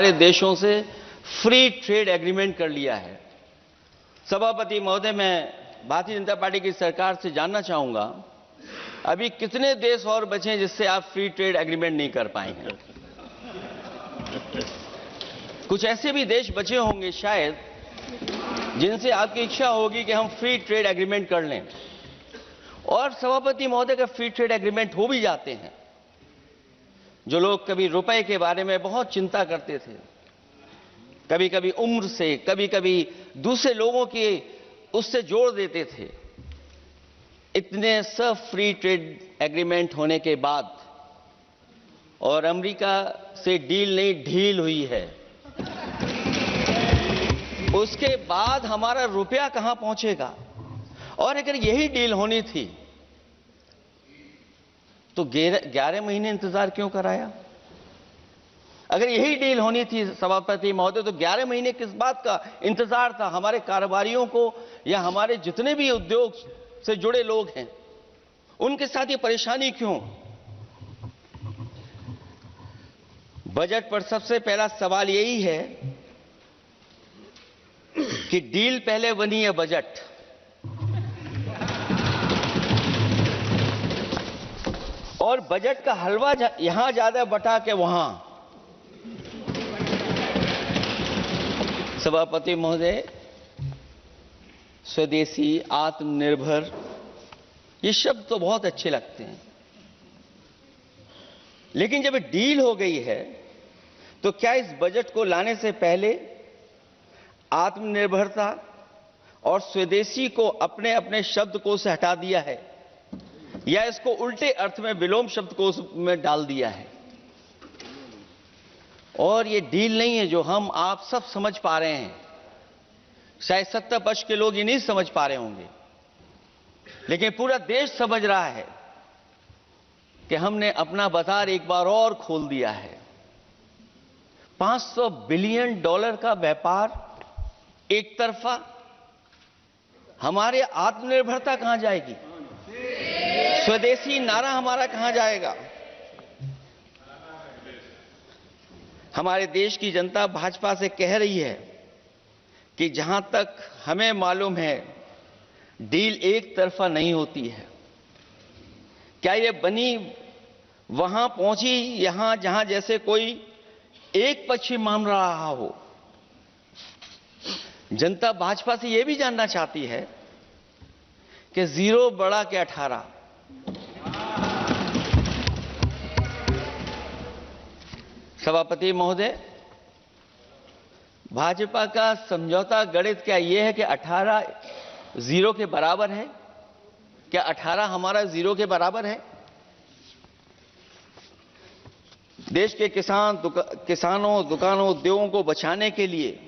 हमारे देशों से फ्री ट्रेड एग्रीमेंट कर लिया है। सभापति महोदय, मैं भारतीय जनता पार्टी की सरकार से जानना चाहूंगा, अभी कितने देश और बचे हैं जिससे आप फ्री ट्रेड एग्रीमेंट नहीं कर पाए हैं? कुछ ऐसे भी देश बचे होंगे शायद जिनसे आपकी इच्छा होगी कि हम फ्री ट्रेड एग्रीमेंट कर लें, और सभापति महोदय का फ्री ट्रेड एग्रीमेंट हो भी जाते हैं। जो लोग कभी रुपए के बारे में बहुत चिंता करते थे, कभी कभी उम्र से, कभी कभी दूसरे लोगों के उससे जोड़ देते थे, इतने सब फ्री ट्रेड एग्रीमेंट होने के बाद और अमेरिका से डील नहीं ढील हुई है, उसके बाद हमारा रुपया कहां पहुंचेगा? और अगर यही डील होनी थी तो 11 महीने इंतजार क्यों कराया? अगर यही डील होनी थी सभापति महोदय, तो 11 महीने किस बात का इंतजार था? हमारे कारोबारियों को या हमारे जितने भी उद्योग से जुड़े लोग हैं, उनके साथ ये परेशानी क्यों? बजट पर सबसे पहला सवाल यही है कि डील पहले बनी है बजट। और बजट का हलवा यहां ज्यादा बटा के वहां। सभापति महोदय, स्वदेशी, आत्मनिर्भर, ये शब्द तो बहुत अच्छे लगते हैं, लेकिन जब डील हो गई है तो क्या इस बजट को लाने से पहले आत्मनिर्भरता और स्वदेशी को अपने अपने शब्दकोश से हटा दिया है, या इसको उल्टे अर्थ में विलोम शब्दकोश में डाल दिया है? और ये डील नहीं है जो हम आप सब समझ पा रहे हैं, शायद सत्ता पक्ष के लोग ये नहीं समझ पा रहे होंगे, लेकिन पूरा देश समझ रहा है कि हमने अपना बाजार एक बार और खोल दिया है। $500 बिलियन का व्यापार एक तरफा। हमारे आत्मनिर्भरता कहां जाएगी? स्वदेशी नारा हमारा कहां जाएगा? हमारे देश की जनता भाजपा से कह रही है कि जहां तक हमें मालूम है डील एक तरफा नहीं होती है। क्या ये बनी वहां पहुंची यहां जहां जैसे कोई एक पक्ष मान रहा हो? जनता भाजपा से यह भी जानना चाहती है कि 0 बड़ा के 18। सभापति महोदय, भाजपा का समझौता गणित क्या यह है कि 18 0 के बराबर है? क्या 18 हमारा 0 के बराबर है? देश के किसानों, दुकानों, उद्योगों को बचाने के लिए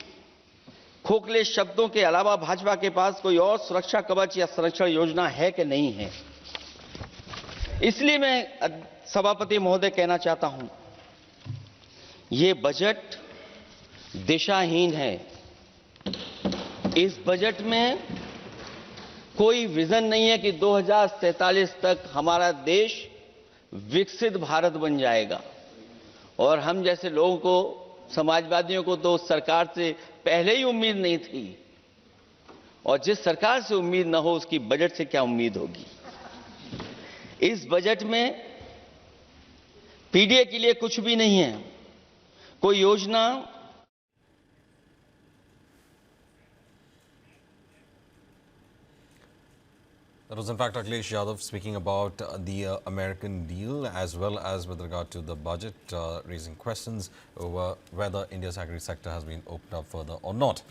खोखले शब्दों के अलावा भाजपा के पास कोई और सुरक्षा कवच या संरक्षण योजना है कि नहीं है? इसलिए मैं सभापति महोदय कहना चाहता हूं, ये बजट दिशाहीन है। इस बजट में कोई विजन नहीं है कि 2047 तक हमारा देश विकसित भारत बन जाएगा। और हम जैसे लोगों को, समाजवादियों को तो सरकार से पहले ही उम्मीद नहीं थी, और जिस सरकार से उम्मीद न हो उसकी बजट से क्या उम्मीद होगी? इस बजट में पीडीए के लिए कुछ भी नहीं है, कोई योजना। That was in fact Akhilesh Yadav speaking about the American deal, as well as with regard to the budget, raising questions over whether India's agri sector has been opened up further or not.